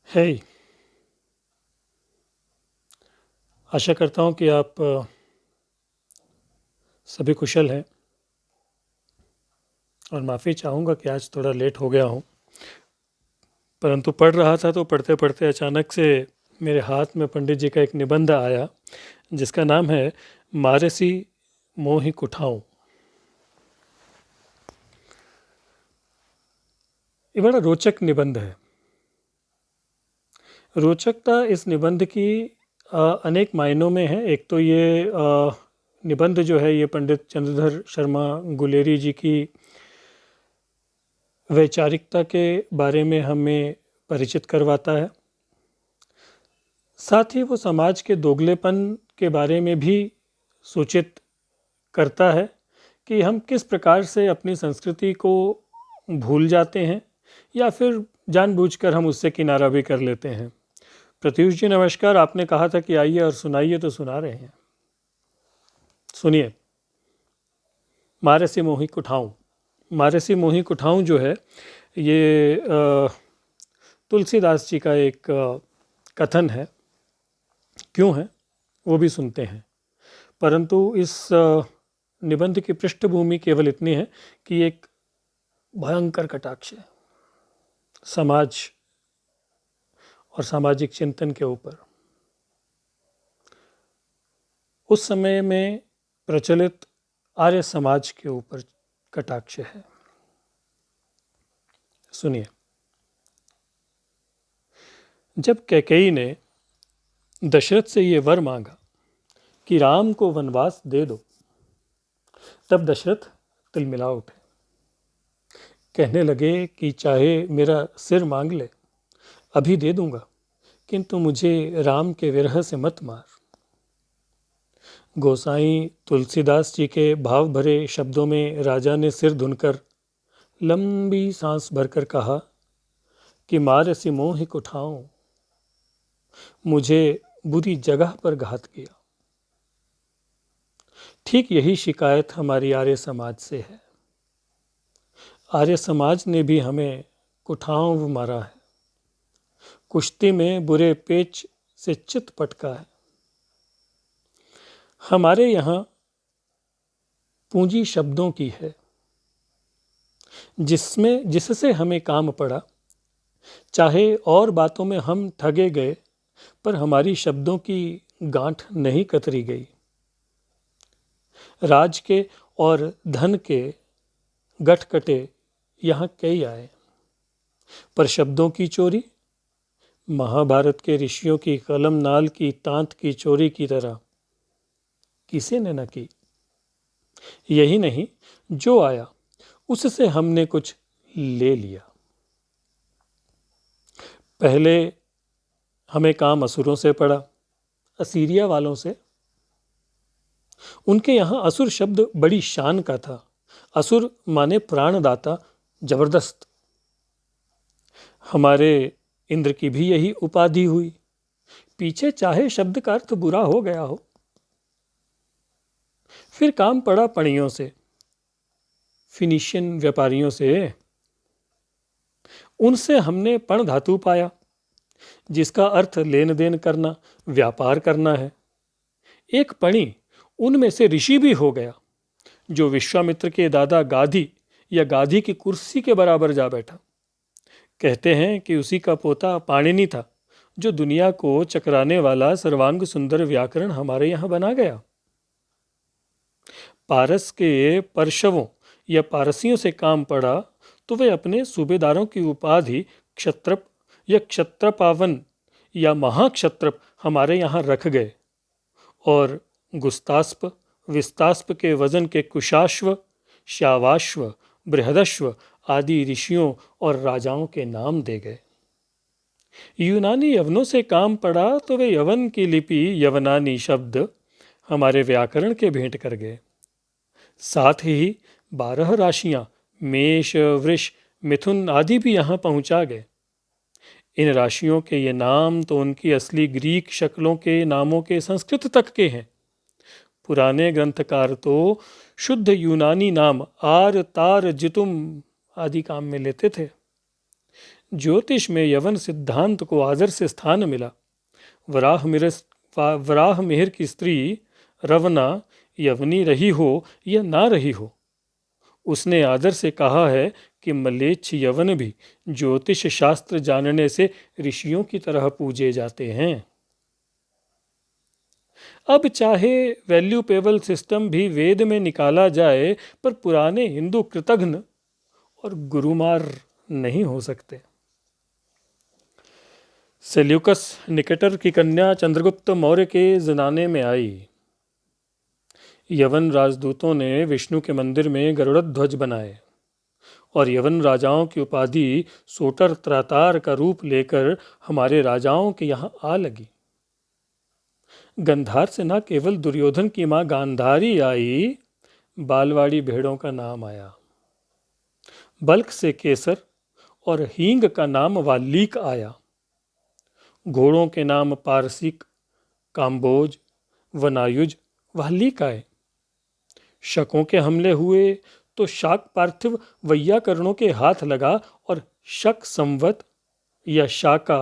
है। आशा करता हूँ कि आप सभी कुशल हैं और माफ़ी चाहूँगा कि आज थोड़ा लेट हो गया हूँ, परंतु पढ़ रहा था तो पढ़ते पढ़ते अचानक से मेरे हाथ में पंडित जी का एक निबंध आया जिसका नाम है मारसी मोहि कुठाऊं। ये बड़ा रोचक निबंध है। रोचकता इस निबंध की अनेक मायनों में है। एक तो ये निबंध जो है ये पंडित चंद्रधर शर्मा गुलेरी जी की वैचारिकता के बारे में हमें परिचित करवाता है। साथ ही वो समाज के दोगलेपन के बारे में भी सूचित करता है कि हम किस प्रकार से अपनी संस्कृति को भूल जाते हैं या फिर जानबूझकर हम उससे किनारा भी कर लेते हैं। प्रत्युष जी नमस्कार। आपने कहा था कि आइए और सुनाइए, तो सुना रहे हैं। सुनिए। मारसी मोहि कुठाऊं। मारसी मोहि कुठाऊं जो है ये तुलसीदास जी का एक कथन है। क्यों है वो भी सुनते हैं, परंतु इस निबंध की पृष्ठभूमि केवल इतनी है कि एक भयंकर कटाक्ष है समाज और सामाजिक चिंतन के ऊपर। उस समय में प्रचलित आर्य समाज के ऊपर कटाक्ष है। सुनिए। जब कैकेयी ने दशरथ से ये वर मांगा कि राम को वनवास दे दो, तब दशरथ तिलमिला उठे। कहने लगे कि चाहे मेरा सिर मांग ले, अभी दे दूंगा, किंतु मुझे राम के विरह से मत मार। गोसाई तुलसीदास जी के भाव भरे शब्दों में राजा ने सिर धुनकर लंबी सांस भरकर कहा कि मारसी मोहि कुठाऊं, मुझे बुरी जगह पर घात किया। ठीक यही शिकायत हमारी आर्य समाज से है। आर्य समाज ने भी हमें कुठाऊं मारा है, कुश्ती में बुरे पेच से चित पटका है। हमारे यहाँ पूंजी शब्दों की है, जिससे हमें काम पड़ा। चाहे और बातों में हम ठगे गए, पर हमारी शब्दों की गांठ नहीं कतरी गई। राज के और धन के गठकटे यहाँ कई आए, पर शब्दों की चोरी महाभारत के ऋषियों की कलम नाल की तांत की चोरी की तरह किसी ने न की। यही नहीं, जो आया उससे हमने कुछ ले लिया। पहले हमें काम असुरों से पड़ा, असीरिया वालों से। उनके यहाँ असुर शब्द बड़ी शान का था। असुर माने प्राणदाता, जबरदस्त। हमारे इंद्र की भी यही उपाधि हुई, पीछे चाहे शब्द का अर्थ बुरा हो गया हो। फिर काम पड़ा पणियों से, फिनिशियन व्यापारियों से। उनसे हमने पण धातु पाया, जिसका अर्थ लेन देन करना, व्यापार करना है। एक पणी उनमें से ऋषि भी हो गया, जो विश्वामित्र के दादा गाधी या गाधी की कुर्सी के बराबर जा बैठा। कहते हैं कि उसी का पोता पाणिनि था, जो दुनिया को चकराने वाला सर्वांग सुंदर व्याकरण हमारे यहाँ बना गया। पारस के परशवों या पारसियों से काम पड़ा तो वे अपने सूबेदारों की उपाधि क्षत्रप या क्षत्रपावन या महाक्षत्रप हमारे यहाँ रख गए, और गुस्तास्प विस्तास्प के वजन के कुशाश्व, श्यावाश्व, बृहदश्व आदि ऋषियों और राजाओं के नाम दे गए। यूनानी यवनों से काम पड़ा तो वे यवन की लिपि यवनानी शब्द हमारे व्याकरण के भेंट कर गए। साथ ही 12 राशियां मेष, वृष, मिथुन आदि भी यहाँ पहुंचा गए। इन राशियों के ये नाम तो उनकी असली ग्रीक शक्लों के नामों के संस्कृत तक के हैं। पुराने ग्रंथकार तो शुद्ध यूनानी नाम आर, तार, जितुम आदि काम में लेते थे। ज्योतिष में यवन सिद्धांत को आदर से स्थान मिला। वराह मिहिर की स्त्री रवना यवनी रही हो या ना रही हो, उसने आदर से कहा है कि मलेच्छ यवन भी ज्योतिष शास्त्र जानने से ऋषियों की तरह पूजे जाते हैं। अब चाहे वैल्यूपेबल सिस्टम भी वेद में निकाला जाए, पर पुराने हिंदू कृतघ्न और गुरुमार नहीं हो सकते। सेल्यूकस निकेटर की कन्या चंद्रगुप्त मौर्य के जनाने में आई। यवन राजदूतों ने विष्णु के मंदिर में गरुड़ ध्वज बनाए और यवन राजाओं की उपाधि सोटर त्रातार का रूप लेकर हमारे राजाओं के यहाँ आ लगी। गंधार से न केवल दुर्योधन की मां गांधारी आई, बालवाड़ी भेड़ों का नाम आया। बल्क से केसर और हींग का नाम वाल्लीक आया। घोड़ों के नाम पारसिक, काम्बोज, वनायुज, वाल्लीक आए। शकों के हमले हुए तो शाक पार्थिव वैयाकरणों के हाथ लगा और शक संवत या शाका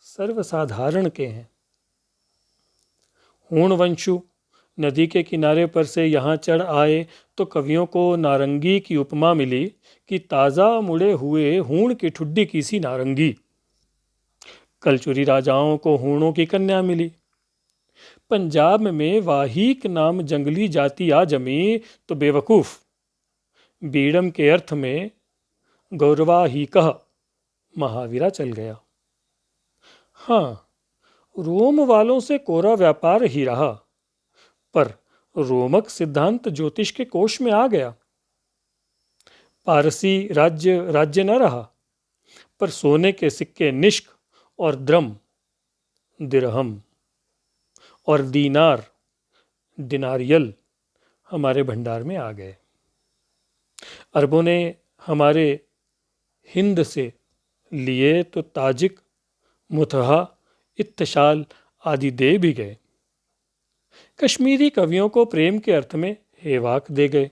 सर्वसाधारण के हैं। हूणवंशु नदी के किनारे पर से यहाँ चढ़ आए तो कवियों को नारंगी की उपमा मिली कि ताज़ा मुड़े हुए हूण की ठुड्डी की सी नारंगी। कलचुरी राजाओं को हूणों की कन्या मिली। पंजाब में वाहिक नाम जंगली जाति आ जमी तो बेवकूफ बीड़म के अर्थ में गौरवाहिकः महावीरा चल गया। हाँ, रोम वालों से कोरा व्यापार ही रहा, पर रोमक सिद्धांत ज्योतिष के कोश में आ गया। पारसी राज्य राज्य न रहा, पर सोने के सिक्के निष्क और द्रम दिरहम और दीनार दिनारियल हमारे भंडार में आ गए। अरबों ने हमारे हिंद से लिए तो ताजिक, मुतहा, इत्तशाल आदि दे भी गए। कश्मीरी कवियों को प्रेम के अर्थ में हेवाक दे गए।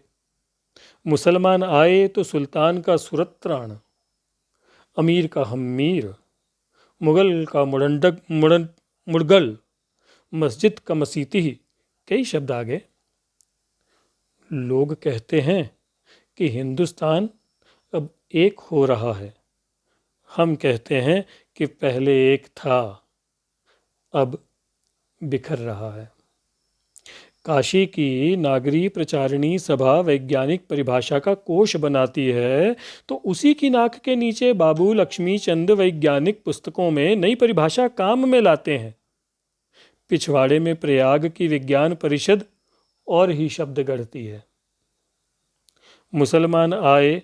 मुसलमान आए तो सुल्तान का सुरत्राण, अमीर का हम्मीर, मुगल का मुड़गल, मस्जिद का मसीती, कई शब्द आ गए। लोग कहते हैं कि हिंदुस्तान अब एक हो रहा है। हम कहते हैं कि पहले एक था, अब बिखर रहा है। काशी की नागरी प्रचारिणी सभा वैज्ञानिक परिभाषा का कोश बनाती है, तो उसी की नाक के नीचे बाबू लक्ष्मी चंद वैज्ञानिक पुस्तकों में नई परिभाषा काम में लाते हैं। पिछवाड़े में प्रयाग की विज्ञान परिषद और ही शब्द गढ़ती है। मुसलमान आए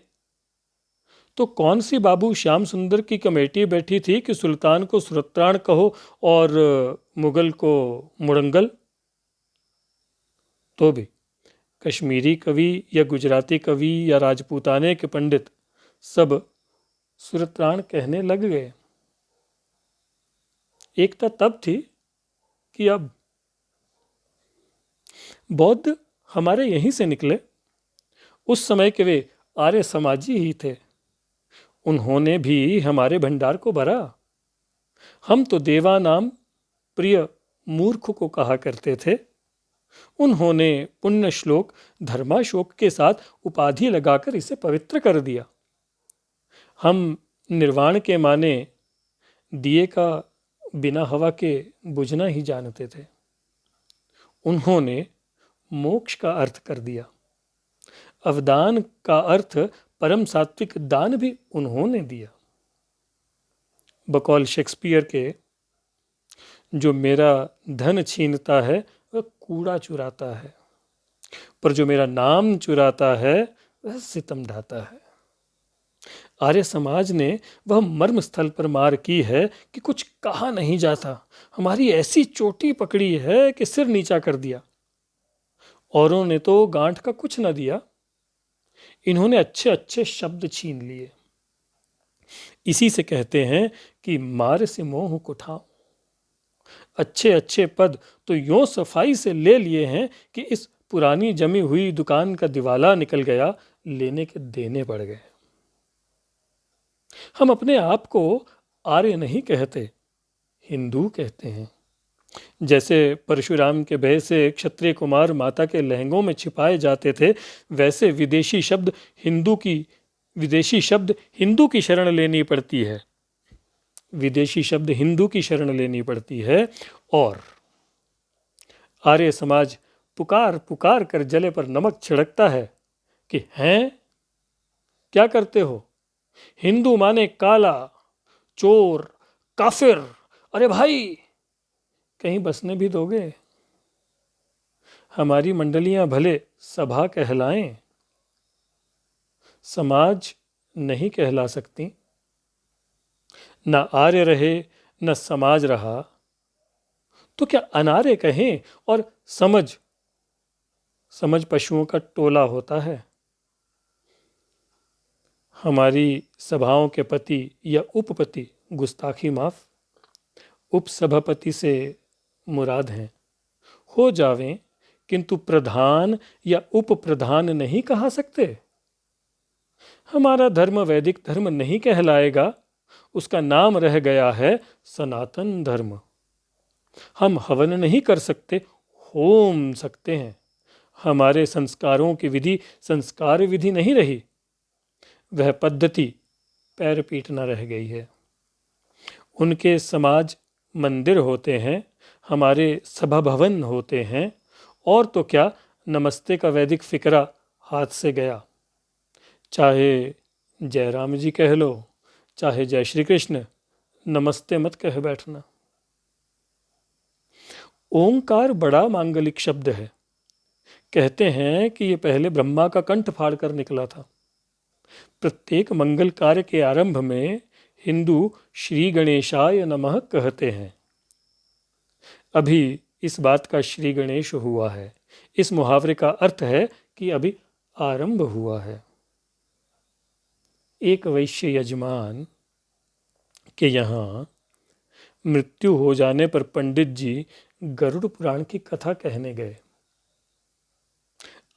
तो कौन सी बाबू श्याम सुंदर की कमेटी बैठी थी कि सुल्तान को सुरत्राण कहो और मुगल को मुड़ंगल? तो भी कश्मीरी कवि या गुजराती कवि या राजपूताने के पंडित सब सुरत्राण कहने लग गए। एकता तब थी कि अब। बौद्ध हमारे यहीं से निकले। उस समय के वे आर्य समाजी ही थे। उन्होंने भी हमारे भंडार को भरा। हम तो देवा नाम प्रिय मूर्ख को कहा करते थे। उन्होंने पुण्य श्लोक धर्माशोक के साथ उपाधि लगाकर इसे पवित्र कर दिया। हम निर्वाण के माने दिए का बिना हवा के बुझना ही जानते थे। उन्होंने मोक्ष का अर्थ कर दिया। अवदान का अर्थ परम सात्विक दान भी उन्होंने दिया। बकौल शेक्सपियर के, जो मेरा धन छीनता है वह कूड़ा चुराता है, पर जो मेरा नाम चुराता है वह सितम ढाता है। आर्य समाज ने वह मर्म स्थल पर मार की है कि कुछ कहा नहीं जाता। हमारी ऐसी चोटी पकड़ी है कि सिर नीचा कर दिया। औरों ने तो गांठ का कुछ न दिया। इन्होंने अच्छे अच्छे शब्द छीन लिए। इसी से कहते हैं कि मार से मोह को ठाओ। अच्छे अच्छे पद तो यूं सफाई से ले लिए हैं कि इस पुरानी जमी हुई दुकान का दिवाला निकल गया, लेने के देने पड़ गए। हम अपने आप को आर्य नहीं कहते, हिंदू कहते हैं। जैसे परशुराम के भय से क्षत्रिय कुमार माता के लहंगों में छिपाए जाते थे, वैसे विदेशी शब्द हिंदू की शरण लेनी पड़ती है। विदेशी शब्द हिंदू की शरण लेनी पड़ती है। और आर्य समाज पुकार पुकार कर जले पर नमक छिड़कता है कि हैं क्या करते हो? हिंदू माने काला, चोर, काफिर। अरे भाई, कहीं बसने भी दोगे? हमारी मंडलियां भले सभा कहलाएं, समाज नहीं कहला सकती। न आर्य रहे न समाज रहा तो क्या अनार्य कहें? और समझ समझ पशुओं का टोला होता है। हमारी सभाओं के पति या उपपति, गुस्ताखी माफ, उपसभापति से मुराद हैं, हो जावें, किंतु प्रधान या उप प्रधान नहीं कहा सकते। हमारा धर्म वैदिक धर्म नहीं कहलाएगा, उसका नाम रह गया है सनातन धर्म। हम हवन नहीं कर सकते, होम सकते हैं। हमारे संस्कारों की विधि संस्कार विधि नहीं रही, वह पद्धति पैर पीटना रह गई है। उनके समाज मंदिर होते हैं, हमारे सभा भवन होते हैं। और तो क्या, नमस्ते का वैदिक फिकरा हाथ से गया। चाहे जय राम जी कह लो, चाहे जय श्री कृष्ण, नमस्ते मत कह बैठना। ओंकार बड़ा मांगलिक शब्द है। कहते हैं कि ये पहले ब्रह्मा का कंठ फाड़ कर निकला था। प्रत्येक मंगल कार्य के आरंभ में हिंदू श्री गणेशाय नमः कहते हैं। अभी इस बात का श्री गणेश हुआ है। इस मुहावरे का अर्थ है कि अभी आरंभ हुआ है। एक वैश्य यजमान के यहाँ मृत्यु हो जाने पर पंडित जी गरुड़ पुराण की कथा कहने गए।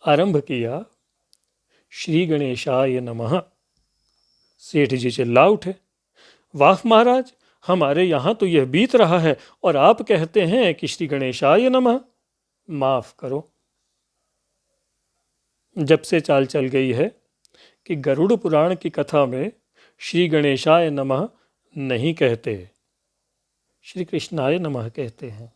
आरंभ किया, श्री गणेशाय नमः। सेठ जी चिल्ला उठे, वाह महाराज, हमारे यहाँ तो यह बीत रहा है और आप कहते हैं कि श्री गणेशाय नमः। माफ करो, जब से चाल चल गई है कि गरुड़ पुराण की कथा में श्री गणेशाय नमः नहीं कहते, श्री कृष्णाय नमः कहते हैं।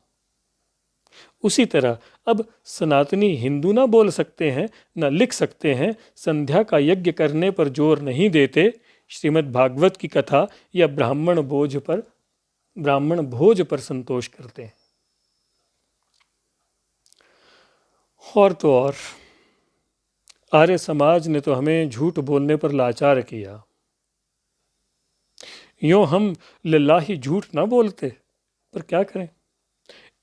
उसी तरह अब सनातनी हिंदू ना बोल सकते हैं, न लिख सकते हैं, संध्या का यज्ञ करने पर जोर नहीं देते, श्रीमद् भागवत की कथा या ब्राह्मण भोज पर संतोष करते हैं। और तो और आर्य समाज ने तो हमें झूठ बोलने पर लाचार किया। यूं हम लिल्लाही झूठ ना बोलते, पर क्या करें,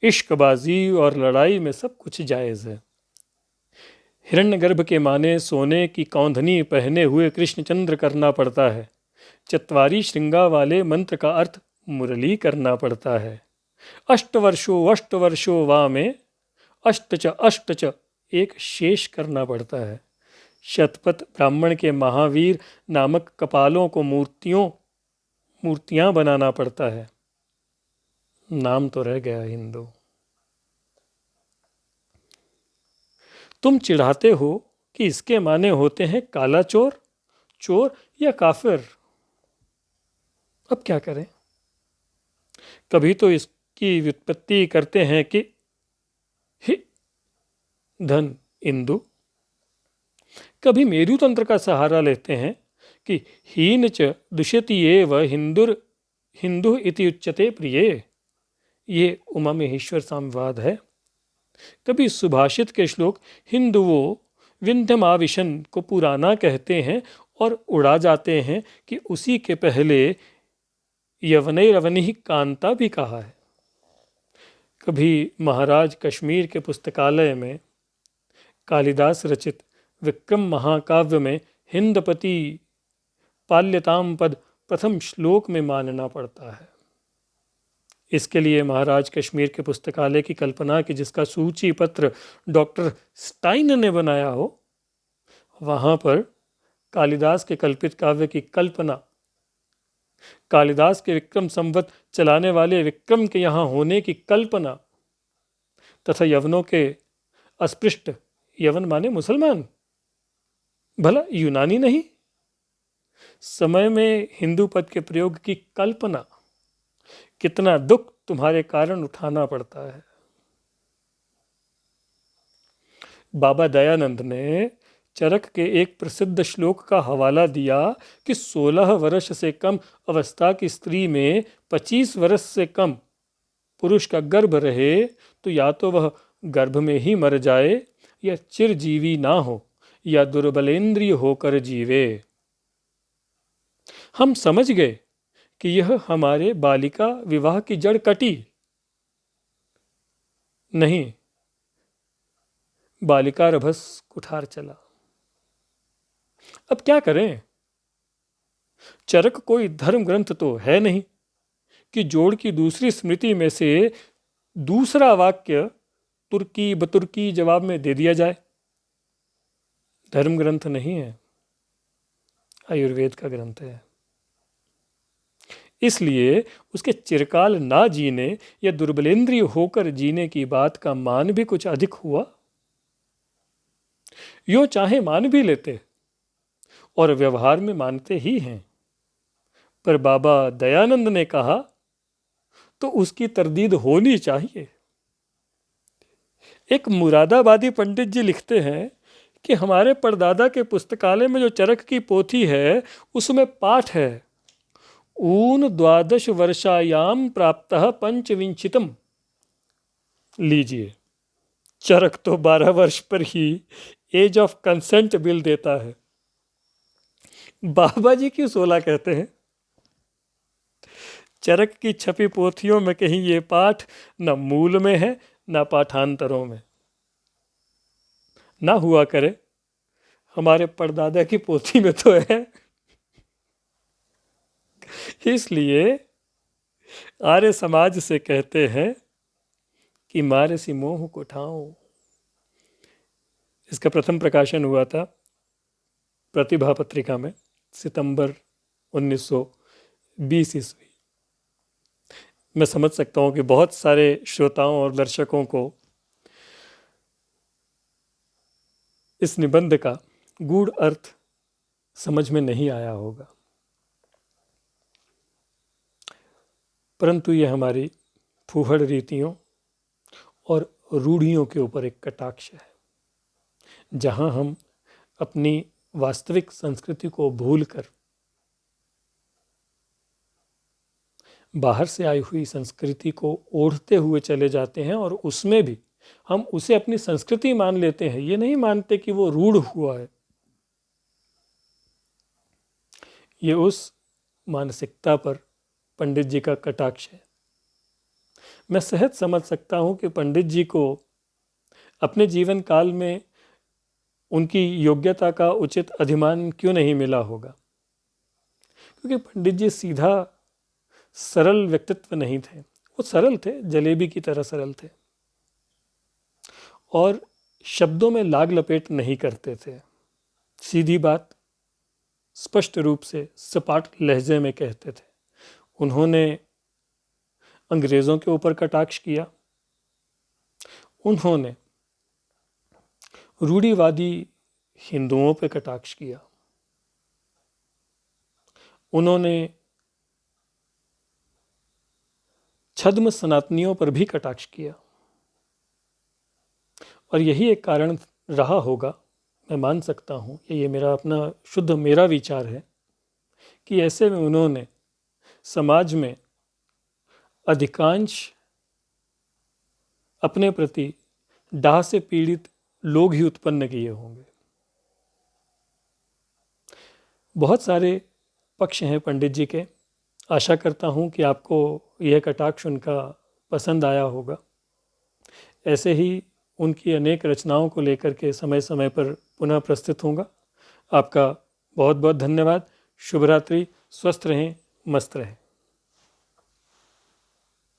इश्कबाजी और लड़ाई में सब कुछ जायज़ है। हिरण्यगर्भ के माने सोने की कौंधनी पहने हुए कृष्णचंद्र करना पड़ता है। चत्वारी श्रृंगा वाले मंत्र का अर्थ मुरली करना पड़ता है। अष्टवर्षो वा में अष्ट च एक शेष करना पड़ता है। शतपथ ब्राह्मण के महावीर नामक कपालों को मूर्तियां बनाना पड़ता है। नाम तो रह गया हिंदू। तुम चिढ़ाते हो कि इसके माने होते हैं काला चोर, चोर या काफिर। अब क्या करें? कभी तो इसकी व्युत्पत्ति करते हैं कि हि धन इंदु, कभी मेरुतंत्र का सहारा लेते हैं कि हीन च दुष्यति एव हिंदु इति उच्यते प्रिये। ये उमा महेश्वर सामवाद है। कभी सुभाषित के श्लोक हिंदुओं विंध्यमाविशन को पुराना कहते हैं और उड़ा जाते हैं कि उसी के पहले यवनैरवनिः कांता भी कहा है। कभी महाराज कश्मीर के पुस्तकालय में कालिदास रचित विक्रम महाकाव्य में हिंदपति पाल्यताम पद प्रथम श्लोक में मानना पड़ता है। इसके लिए महाराज कश्मीर के पुस्तकालय की कल्पना की, जिसका सूची पत्र डॉक्टर स्टाइन ने बनाया हो, वहाँ पर कालिदास के कल्पित काव्य की कल्पना कालिदास के विक्रम संवत चलाने वाले विक्रम के यहाँ होने की कल्पना तथा यवनों के अस्पृष्ट, यवन माने मुसलमान, भला यूनानी नहीं, समय में हिंदू पद के प्रयोग की कल्पना, कितना दुख तुम्हारे कारण उठाना पड़ता है। बाबा दयानंद ने चरक के एक प्रसिद्ध श्लोक का हवाला दिया कि 16 वर्ष से कम अवस्था की स्त्री में 25 वर्ष से कम पुरुष का गर्भ रहे तो या तो वह गर्भ में ही मर जाए या चिरजीवी ना हो या दुर्बलेंद्रिय होकर जीवे। हम समझ गए कि यह हमारे बालिका विवाह की जड़ कटी नहीं, बालिका रभस कुठार चला। अब क्या करें? चरक कोई धर्म ग्रंथ तो है नहीं कि जोड़ की दूसरी स्मृति में से दूसरा वाक्य तुर्की बतुर्की जवाब में दे दिया जाए। धर्म ग्रंथ नहीं है, आयुर्वेद का ग्रंथ है। इसलिए उसके चिरकाल ना जीने या दुर्बलेंद्रिय होकर जीने की बात का मान भी कुछ अधिक हुआ। यो चाहे मान भी लेते और व्यवहार में मानते ही हैं, पर बाबा दयानंद ने कहा तो उसकी तरदीद होनी चाहिए। एक मुरादाबादी पंडित जी लिखते हैं कि हमारे परदादा के पुस्तकालय में जो चरक की पोथी है उसमें पाठ है, ऊन 12 वर्षायाम प्राप्तः पंचविंशितम। लीजिए, चरक तो 12 वर्ष पर ही एज ऑफ कंसेंट बिल देता है, बाबा जी क्यों 16 कहते हैं? चरक की छपी पोथियों में कहीं ये पाठ न मूल में है न पाठांतरों में। ना हुआ करे, हमारे परदादा की पोथी में तो है। इसलिए आर्य समाज से कहते हैं कि मारे सी मोह को ठाओ। इसका प्रथम प्रकाशन हुआ था प्रतिभा पत्रिका में सितंबर 1920 ईस्वी। मैं समझ सकता हूँ कि बहुत सारे श्रोताओं और दर्शकों को इस निबंध का गूढ़ अर्थ समझ में नहीं आया होगा, परंतु यह हमारी फूहड़ रीतियों और रूढ़ियों के ऊपर एक कटाक्ष है, जहाँ हम अपनी वास्तविक संस्कृति को भूलकर बाहर से आई हुई संस्कृति को ओढ़ते हुए चले जाते हैं और उसमें भी हम उसे अपनी संस्कृति मान लेते हैं। ये नहीं मानते कि वो रूढ़ हुआ है। ये उस मानसिकता पर पंडित जी का कटाक्ष है। मैं सहज समझ सकता हूँ कि पंडित जी को अपने जीवन काल में उनकी योग्यता का उचित अधिमान क्यों नहीं मिला होगा, क्योंकि पंडित जी सीधा सरल व्यक्तित्व नहीं थे। वो सरल थे, जलेबी की तरह सरल थे और शब्दों में लाग लपेट नहीं करते थे। सीधी बात स्पष्ट रूप से सपाट लहजे में कहते थे। उन्होंने अंग्रेज़ों के ऊपर कटाक्ष किया, उन्होंने रूढ़िवादी हिंदुओं पर कटाक्ष किया, उन्होंने छद्म सनातनियों पर भी कटाक्ष किया। और यही एक कारण रहा होगा, मैं मान सकता हूँ, ये मेरा अपना शुद्ध मेरा विचार है, कि ऐसे में उन्होंने समाज में अधिकांश अपने प्रति डाह से पीड़ित लोग ही उत्पन्न किए होंगे। बहुत सारे पक्ष हैं पंडित जी के। आशा करता हूँ कि आपको यह कटाक्ष उनका पसंद आया होगा। ऐसे ही उनकी अनेक रचनाओं को लेकर के समय समय पर पुनः प्रस्तुत होगा। आपका बहुत बहुत धन्यवाद। शुभ रात्रि। स्वस्थ रहें, मस्त रहें।